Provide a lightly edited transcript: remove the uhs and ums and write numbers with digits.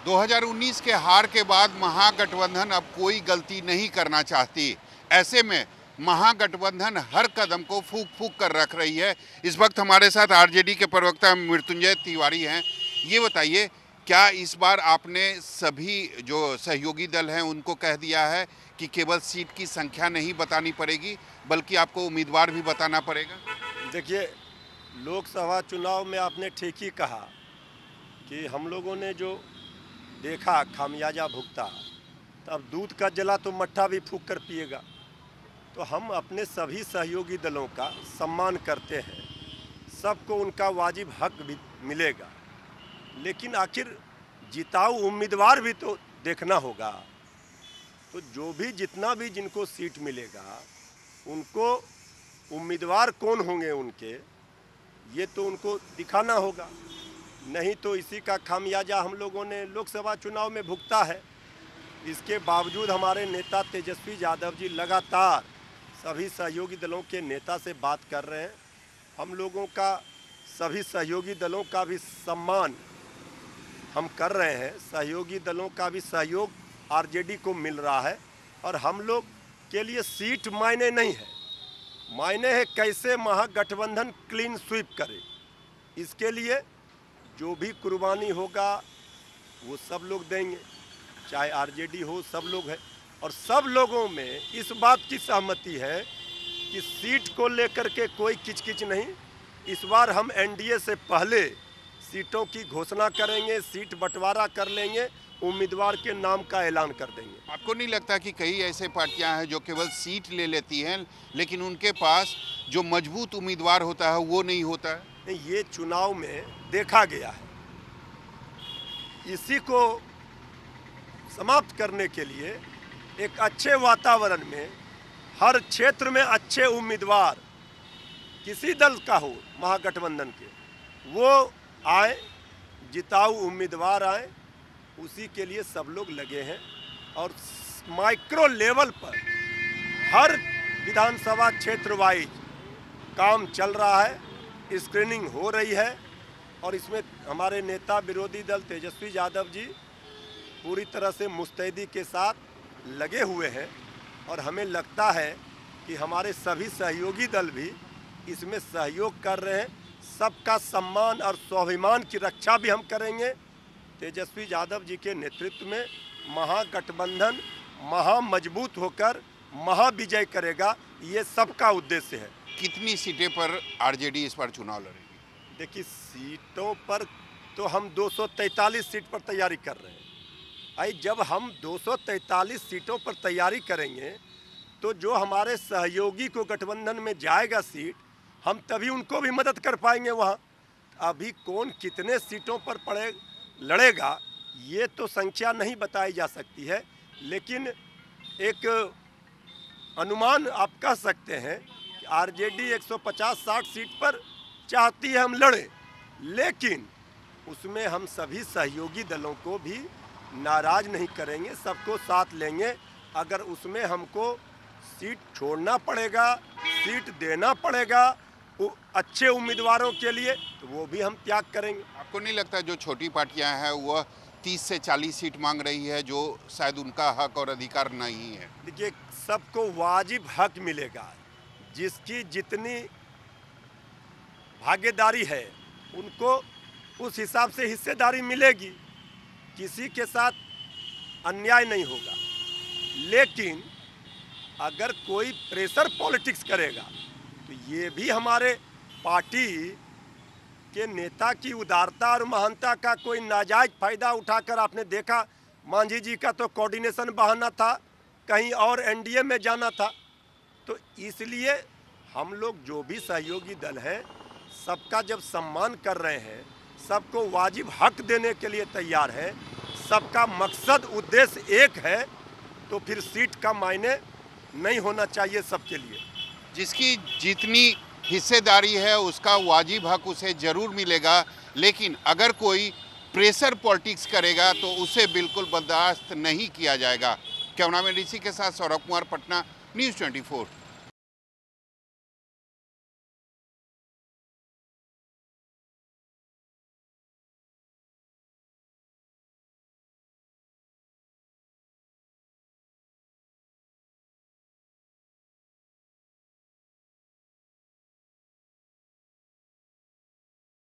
2019 के हार के बाद महागठबंधन अब कोई गलती नहीं करना चाहती। ऐसे में महागठबंधन हर कदम को फूंक फूंक कर रख रही है। इस वक्त हमारे साथ आरजेडी के प्रवक्ता मृत्युंजय तिवारी हैं। ये बताइए, क्या इस बार आपने सभी जो सहयोगी दल हैं उनको कह दिया है कि केवल सीट की संख्या नहीं बतानी पड़ेगी बल्कि आपको उम्मीदवार भी बताना पड़ेगा? देखिए, लोकसभा चुनाव में आपने ठीक ही कहा कि हम लोगों ने जो देखा खामियाजा भुगता, तब दूध का जला तो मट्ठा भी फूंक कर पिएगा। तो हम अपने सभी सहयोगी दलों का सम्मान करते हैं, सबको उनका वाजिब हक भी मिलेगा, लेकिन आखिर जिताऊ उम्मीदवार भी तो देखना होगा। तो जो भी जितना भी जिनको सीट मिलेगा उनको उम्मीदवार कौन होंगे उनके, ये तो उनको दिखाना होगा। नहीं तो इसी का खामियाजा हम लोगों ने लोकसभा चुनाव में भुगता है। इसके बावजूद हमारे नेता तेजस्वी यादव जी लगातार सभी सहयोगी दलों के नेता से बात कर रहे हैं। हम लोगों का सभी सहयोगी दलों का भी सम्मान हम कर रहे हैं, सहयोगी दलों का भी सहयोग आरजेडी को मिल रहा है। और हम लोग के लिए सीट मायने नहीं है, मायने है कैसे महागठबंधन क्लीन स्वीप करे। इसके लिए जो भी कुर्बानी होगा वो सब लोग देंगे, चाहे आरजेडी हो, सब लोग हैं। और सब लोगों में इस बात की सहमति है कि सीट को लेकर के कोई किचकिच नहीं। इस बार हम एनडीए से पहले सीटों की घोषणा करेंगे, सीट बंटवारा कर लेंगे, उम्मीदवार के नाम का ऐलान कर देंगे। आपको नहीं लगता कि कई ऐसे पार्टियां हैं जो केवल सीट ले लेती हैं लेकिन उनके पास जो मजबूत उम्मीदवार होता है वो नहीं होता है? नहीं, ये चुनाव में देखा गया है। इसी को समाप्त करने के लिए एक अच्छे वातावरण में हर क्षेत्र में अच्छे उम्मीदवार किसी दल का हो, महागठबंधन के, वो आए, जिताऊ उम्मीदवार आए, उसी के लिए सब लोग लगे हैं। और माइक्रो लेवल पर हर विधानसभा क्षेत्र वाइज काम चल रहा है, स्क्रीनिंग हो रही है। और इसमें हमारे नेता विरोधी दल तेजस्वी यादव जी पूरी तरह से मुस्तैदी के साथ लगे हुए हैं। और हमें लगता है कि हमारे सभी सहयोगी दल भी इसमें सहयोग कर रहे हैं। सबका सम्मान और स्वाभिमान की रक्षा भी हम करेंगे। तेजस्वी यादव जी के नेतृत्व में महागठबंधन महामजबूत होकर महाविजय करेगा, ये सबका उद्देश्य है। कितनी सीटें पर आरजेडी इस बार चुनाव लड़ेगी? देखिए, सीटों पर तो हम 243 सीट पर तैयारी कर रहे हैं। आई जब हम 243 सीटों पर तैयारी करेंगे तो जो हमारे सहयोगी को गठबंधन में जाएगा सीट, हम तभी उनको भी मदद कर पाएंगे वहाँ। अभी कौन कितने सीटों पर लड़ेगा ये तो संख्या नहीं बताई जा सकती है, लेकिन एक अनुमान आप कह सकते हैं कि आरजेडी 150-60 सीट पर चाहती है हम लड़े, लेकिन उसमें हम सभी सहयोगी दलों को भी नाराज नहीं करेंगे, सबको साथ लेंगे। अगर उसमें हमको सीट छोड़ना पड़ेगा, सीट देना पड़ेगा अच्छे उम्मीदवारों के लिए, तो वो भी हम त्याग करेंगे। आपको नहीं लगता जो छोटी पार्टियां हैं वह 30 से 40 सीट मांग रही है, जो शायद उनका हक और अधिकार नहीं है? देखिए, सबको वाजिब हक मिलेगा, जिसकी जितनी भागीदारी है उनको उस हिसाब से हिस्सेदारी मिलेगी। किसी के साथ अन्याय नहीं होगा। लेकिन अगर कोई प्रेशर पॉलिटिक्स करेगा तो ये भी हमारे पार्टी के नेता की उदारता और महानता का कोई नाजायज फायदा उठाकर, आपने देखा मांझी जी का तो कोऑर्डिनेशन बहाना था, कहीं और एनडीए में जाना था। तो इसलिए हम लोग जो भी सहयोगी दल हैं सबका जब सम्मान कर रहे हैं, सबको वाजिब हक देने के लिए तैयार है, सबका मकसद उद्देश्य एक है, तो फिर सीट का मायने नहीं होना चाहिए सबके लिए। जिसकी जितनी हिस्सेदारी है उसका वाजिब हक उसे जरूर मिलेगा, लेकिन अगर कोई प्रेशर पॉलिटिक्स करेगा तो उसे बिल्कुल बर्दाश्त नहीं किया जाएगा। कैमरामैन ऋषि के साथ सौरभ कुमार, पटना, न्यूज़ 24।